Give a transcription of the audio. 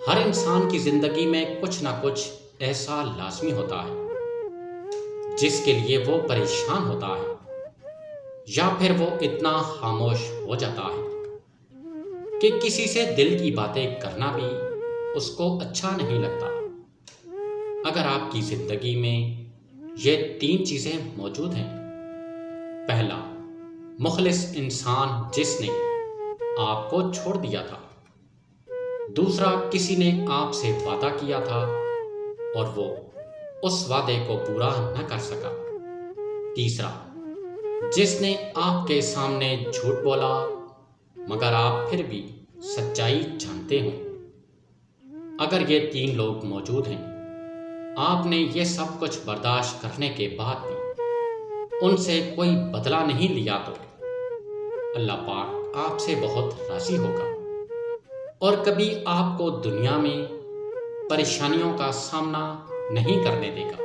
ہر انسان کی زندگی میں کچھ نہ کچھ ایسا لازمی ہوتا ہے جس کے لیے وہ پریشان ہوتا ہے، یا پھر وہ اتنا خاموش ہو جاتا ہے کہ کسی سے دل کی باتیں کرنا بھی اس کو اچھا نہیں لگتا۔ اگر آپ کی زندگی میں یہ تین چیزیں موجود ہیں: پہلا، مخلص انسان جس نے آپ کو چھوڑ دیا تھا۔ دوسرا، کسی نے آپ سے وعدہ کیا تھا اور وہ اس وعدے کو پورا نہ کر سکا۔ تیسرا، جس نے آپ کے سامنے جھوٹ بولا مگر آپ پھر بھی سچائی جانتے ہوں۔ اگر یہ تین لوگ موجود ہیں، آپ نے یہ سب کچھ برداشت کرنے کے بعد بھی ان سے کوئی بدلہ نہیں لیا تو اللہ پاک آپ سے بہت راضی ہوگا اور کبھی آپ کو دنیا میں پریشانیوں کا سامنا نہیں کرنے دے گا۔